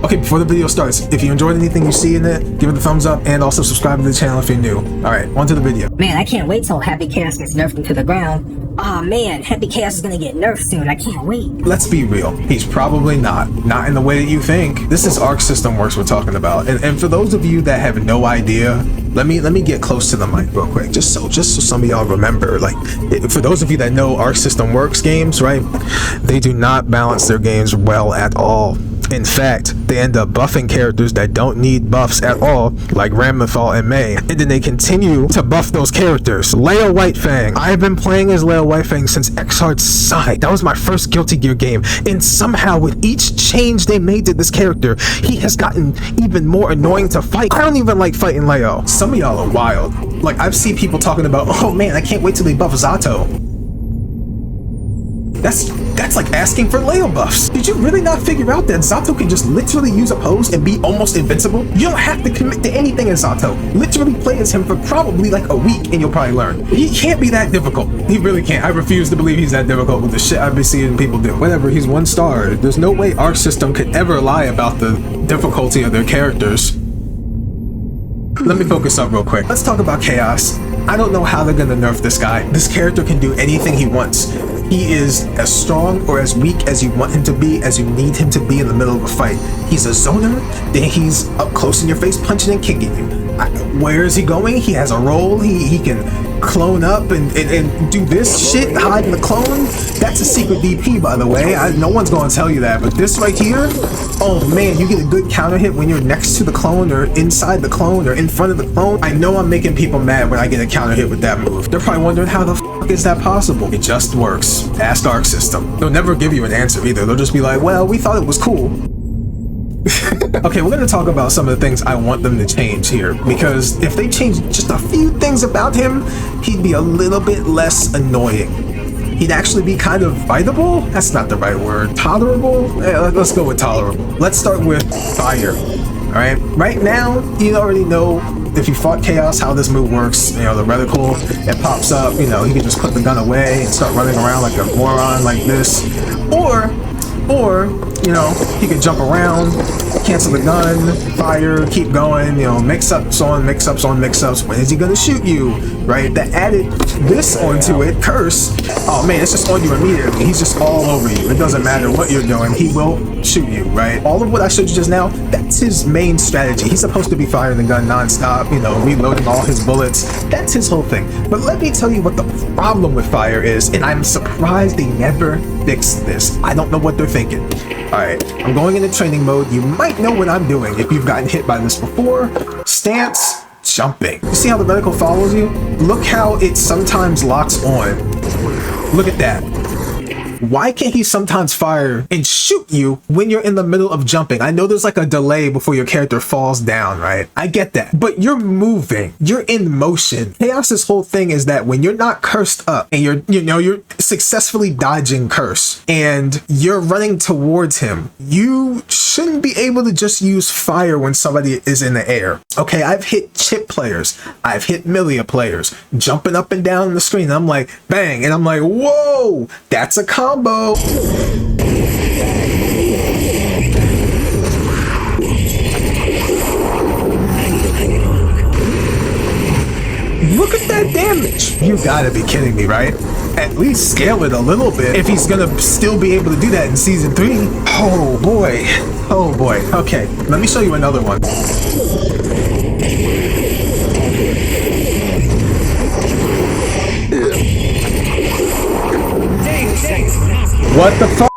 Okay, before the video starts, if you enjoyed anything you see in it, give it a thumbs up and also subscribe to the channel if you're new. Alright, on to the video. Man, I can't wait till Happy Chaos gets nerfed into the ground. Aw man, Happy Chaos is gonna get nerfed soon. I can't wait. Let's be real. He's probably not in the way that you think. This is Arc System Works we're talking about. And for those of you that have no idea, let me get close to the mic real quick, just so some of y'all remember. Like, for those of you that know Arc System Works games, right? They do not balance their games well at all. In fact, they end up buffing characters that don't need buffs at all, like Ramlethal and May, and then they continue to buff those characters. Leo Whitefang. I've been playing as Leo Whitefang since Exhard Side. That was my first Guilty Gear game, and somehow with each change they made to this character, he has gotten even more annoying to fight. I don't even like fighting Leo. Some of y'all are wild. Like, I've seen people talking about, oh man, I can't wait till they buff Zato. That's like asking for Leo buffs. Did you really not figure out that Zato can just literally use a pose and be almost invincible? You don't have to commit to anything in Zato. Literally play as him for probably like a week and you'll probably learn. He can't be that difficult. He really can't. I refuse to believe he's that difficult with the shit I've been seeing people do. Whatever, he's 1 star. There's no way Arc System could ever lie about the difficulty of their characters. Let me focus up real quick. Let's talk about Chaos. I don't know how they're gonna nerf this guy. This character can do anything he wants. He is as strong or as weak as you want him to be, as you need him to be in the middle of a fight. He's a zoner, then he's up close in your face punching and kicking you. Where is he going? He has a role. He can clone up and do this shit, hide in the clone. That's a secret DP, by the way. No one's going to tell you that, but this right here, oh man, you get a good counter hit when you're next to the clone or inside the clone or in front of the clone. I know I'm making people mad when I get a counter hit with that move. They're probably wondering how the f is that possible? It just works. Ask Arc System. They'll never give you an answer either. They'll just be like, well, we thought it was cool. Okay, we're going to talk about some of the things I want them to change here, because if they change just a few things about him, he'd be a little bit less annoying. He'd actually be kind of fightable? That's not the right word. Tolerable? Yeah, let's go with tolerable. Let's start with fire. Alright? Right now, you already know if you fought Chaos how this move works. You know, the reticle, it pops up, you know, he can just put the gun away and start running around like a moron like this. Or, you know, he can jump around, cancel the gun, fire, keep going, you know, mix-ups on mix-ups on mix-ups. When is he gonna shoot you, right? That added this onto it, curse. Oh man, it's just on you immediately. He's just all over you. It doesn't matter what you're doing, he will shoot you, right? All of what I showed you just now, that's his main strategy. He's supposed to be firing the gun non-stop, you know, reloading all his bullets. That's his whole thing. But let me tell you what the problem with fire is, and I'm surprised they never fixed this. I don't know what they're thinking. Alright, I'm going into training mode. You might know what I'm doing if you've gotten hit by this before. Stance, jumping. You see how the reticle follows you? Look how it sometimes locks on. Look at that. Why can't he sometimes fire and shoot you when you're in the middle of jumping? I know there's like a delay before your character falls down, right? I get that. But you're moving. You're in motion. Chaos's whole thing is that when you're not cursed up and you're successfully dodging curse and you're running towards him, you shouldn't be able to just use fire when somebody is in the air. Okay, I've hit chip players. I've hit Milia players jumping up and down the screen. I'm like, bang. And I'm like, whoa, that's a combo. Look at that damage. You gotta be kidding me, right? At least scale it a little bit if he's gonna still be able to do that in season 3. Oh boy. Oh boy. Okay, let me show you another one. What the fuck?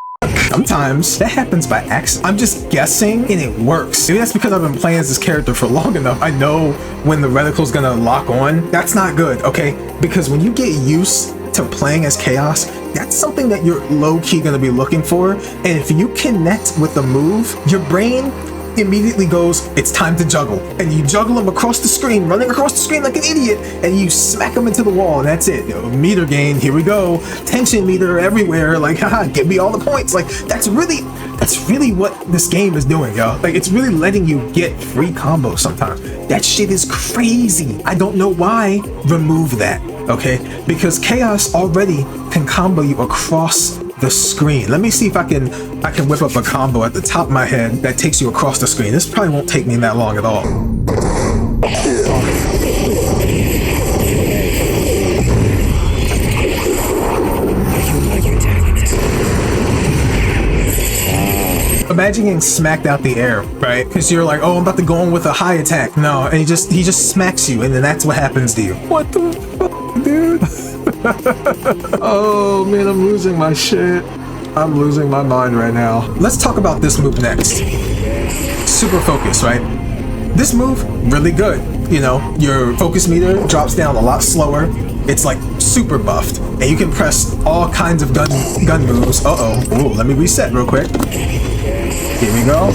Sometimes that happens by accident. I'm just guessing and it works. Maybe that's because I've been playing as this character for long enough. I know when the reticle's gonna lock on. That's not good, okay? Because when you get used to playing as Chaos, that's something that you're low-key gonna be looking for. And if you connect with the move, your brain immediately goes, it's time to juggle. And you juggle him across the screen, running across the screen like an idiot, and you smack him into the wall, and that's it. You know, meter gain, here we go. Tension meter everywhere, like, haha, give me all the points. Like, that's really what this game is doing, yo. Like, it's really letting you get free combos sometimes. That shit is crazy. I don't know why. Remove that, okay? Because Chaos already can combo you across the screen. Let me see if I can whip up a combo at the top of my head that takes you across the screen. This probably won't take me that long at all. Imagine getting smacked out the air, right? Because you're like, oh, I'm about to go in with a high attack. No, and he just smacks you, and then that's what happens to you. What the fuck, dude? Oh man, I'm losing my shit. I'm losing my mind right now. Let's talk about this move next. Super focus, right? This move, really good. You know, your focus meter drops down a lot slower. It's like super buffed, and you can press all kinds of gun moves. Ooh, let me reset real quick. Here we go.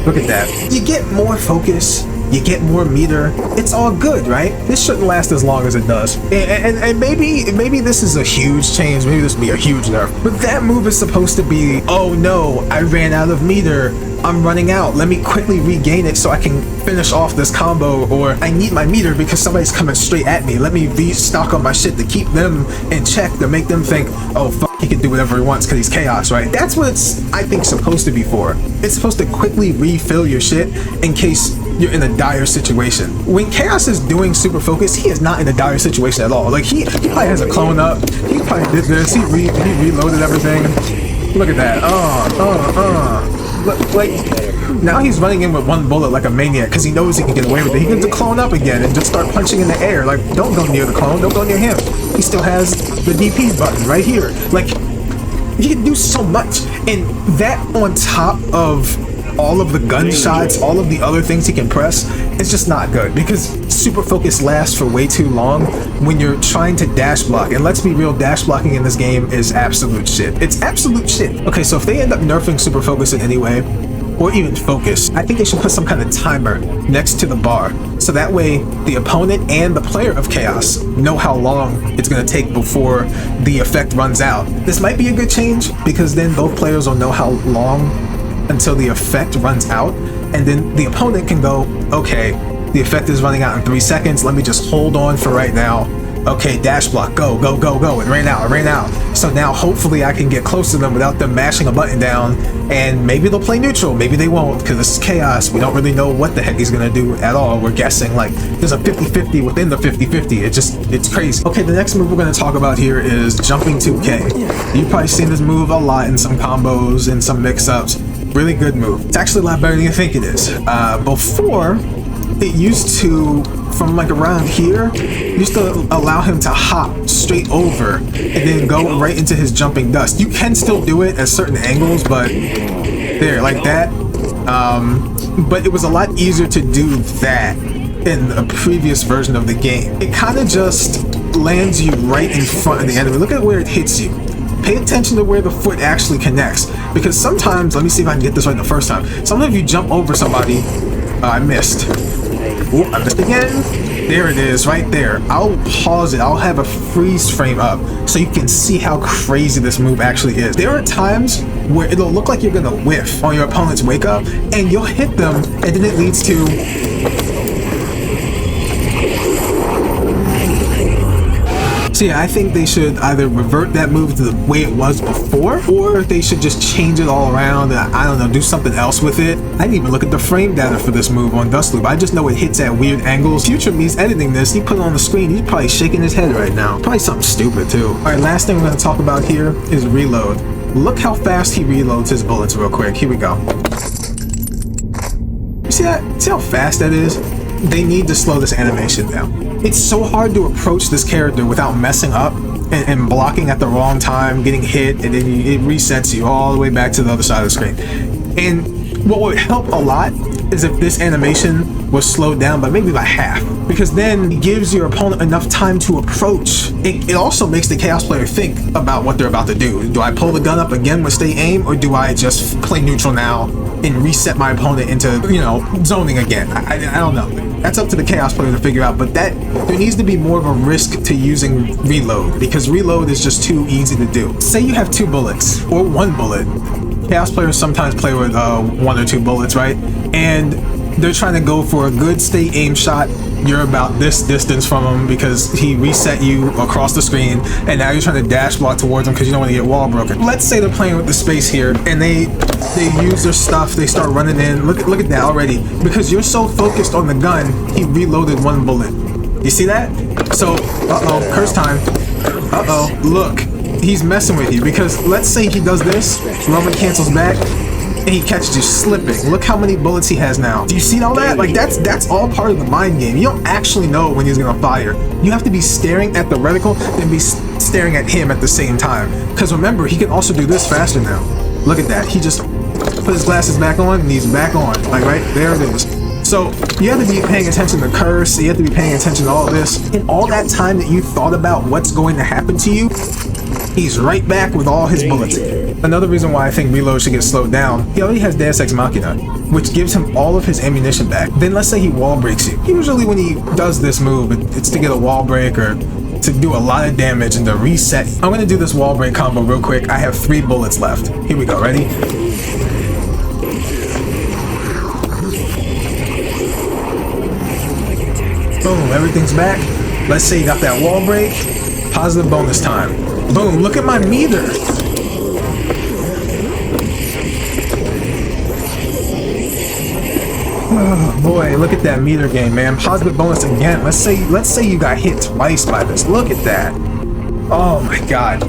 Look at that. You get more focus, you get more meter. It's all good, right? This shouldn't last as long as it does. And maybe this is a huge change. Maybe this will be a huge nerf. But that move is supposed to be, oh no, I ran out of meter. I'm running out. Let me quickly regain it so I can finish off this combo, or I need my meter because somebody's coming straight at me. Let me restock on my shit to keep them in check, to make them think, oh fuck, he can do whatever he wants because he's chaos, right? That's what it's, I think, supposed to be for. It's supposed to quickly refill your shit in case you're in a dire situation. When Chaos is doing super focus, he is not in a dire situation at all. Like he probably has a clone up. He probably did this. He reloaded everything. Look at that. Look, like now he's running in with one bullet like a maniac because he knows he can get away with it. He can just clone up again and just start punching in the air. Like, don't go near the clone. Don't go near him. He still has the DP button right here. Like, he can do so much, and that on top of all of the gunshots, all of the other things he can press, it's just not good because super focus lasts for way too long when you're trying to dash block. And let's be real, dash blocking in this game is absolute shit. It's absolute shit. Okay, so if they end up nerfing super focus in any way, or even focus, I think they should put some kind of timer next to the bar, so that way the opponent and the player of Chaos know how long it's going to take before the effect runs out. This might be a good change because then both players will know how long until the effect runs out, and then the opponent can go, okay, the effect is running out in 3 seconds, let me just hold on for right now. Okay, dash block, go, go, go, go, it ran out. So now hopefully I can get close to them without them mashing a button down, and maybe they'll play neutral, maybe they won't, because this is Chaos. We don't really know what the heck he's gonna do at all. We're guessing, like, there's a 50-50 within the 50-50. It's crazy. Okay, the next move we're gonna talk about here is jumping 2K. You've probably seen this move a lot in some combos, in some mix-ups. Really good move. It's actually a lot better than you think it is. Before, it used to, from like around here, used to allow him to hop straight over and then go right into his jumping dust. You can still do it at certain angles, but there, like that. But it was a lot easier to do that in a previous version of the game. It kind of just lands you right in front of the enemy. Look at where it hits you. Pay attention to where the foot actually connects, because sometimes, let me see if I can get this right the first time. Sometimes you jump over somebody. I missed. Ooh, I missed again. There it is, right there. I'll pause it. I'll have a freeze frame up so you can see how crazy this move actually is. There are times where it'll look like you're gonna whiff on your opponent's wake up, and you'll hit them, and then it leads to... So yeah, I think they should either revert that move to the way it was before, or they should just change it all around and, I don't know, do something else with it. I didn't even look at the frame data for this move on Dust Loop. I just know it hits at weird angles. Future me's editing this, he put it on the screen, he's probably shaking his head right now. Probably something stupid too. Alright, last thing we're going to talk about here is reload. Look how fast he reloads his bullets real quick. Here we go. You see that? See how fast that is? They need to slow this animation down. It's so hard to approach this character without messing up and blocking at the wrong time, getting hit, and then it resets you all the way back to the other side of the screen. And what would help a lot is if this animation was slowed down by maybe by half, because then it gives your opponent enough time to approach. It also makes the Chaos player think about what they're about to do. Do I pull the gun up again with stay aim, or do I just play neutral now and reset my opponent into, you know, zoning again? I don't know. That's up to the Chaos player to figure out, but there needs to be more of a risk to using reload, because reload is just too easy to do. Say you have 2 bullets or 1 bullet. Chaos players sometimes play with 1 or 2 bullets, right? And they're trying to go for a good stay aim shot. You're about this distance from him because he reset you across the screen, and now you're trying to dash block towards him because you don't want to get wall broken. Let's say they're playing with the space here, and they use their stuff. They start running in. Look at that already. Because you're so focused on the gun, he reloaded 1 bullet. You see that? So, uh-oh, curse time. Uh-oh, look. He's messing with you because let's say he does this, Roman cancels back, and he catches you slipping. Look how many bullets he has now. Do you see all that? Like, that's all part of the mind game. You don't actually know when he's gonna fire. You have to be staring at the reticle and be staring at him at the same time. Because remember, he can also do this faster now. Look at that. He just put his glasses back on and he's back on. Like, right there it is. So you have to be paying attention to curse. You have to be paying attention to all this. And all that time that you thought about what's going to happen to you, he's right back with all his bullets. Another reason why I think reload should get slowed down, he already has Deus Ex Machina, which gives him all of his ammunition back. Then let's say he wall breaks you. Usually when he does this move, it's to get a wall break or to do a lot of damage and to reset. I'm gonna do this wall break combo real quick. I have 3 bullets left. Here we go, ready? Boom, everything's back. Let's say you got that wall break. Positive bonus time. Boom, look at my meter. Oh boy, look at that meter game, man. Positive bonus again. Let's say you got hit twice by this. Look at that. Oh my god.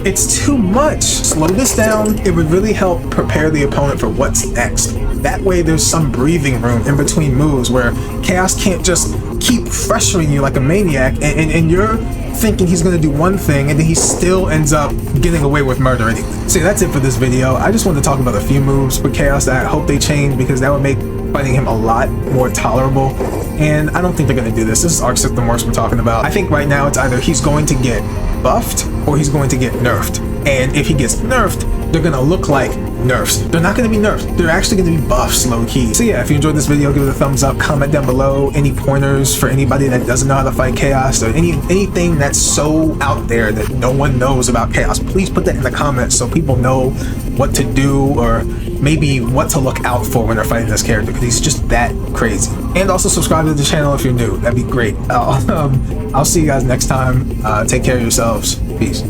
It's too much. Slow this down. It would really help prepare the opponent for what's next. That way there's some breathing room in between moves where Chaos can't just keep pressuring you like a maniac and you're thinking he's going to do one thing and then he still ends up getting away with murder anyway. So that's it for this video. I just wanted to talk about a few moves with Chaos that I hope they change because that would make fighting him a lot more tolerable. And I don't think they're going to do this. This is Arc System Works we're talking about. I think right now it's either he's going to get buffed or he's going to get nerfed. And if he gets nerfed, they're going to look like nerfs. They're not going to be nerfed. They're actually going to be buffs, low-key. So yeah, if you enjoyed this video, give it a thumbs up, comment down below any pointers for anybody that doesn't know how to fight Chaos or anything that's so out there that no one knows about Chaos. Please put that in the comments so people know what to do or maybe what to look out for when they're fighting this character because he's just that crazy. And also subscribe to the channel if you're new. That'd be great. I'll see you guys next time. Take care of yourselves. Peace.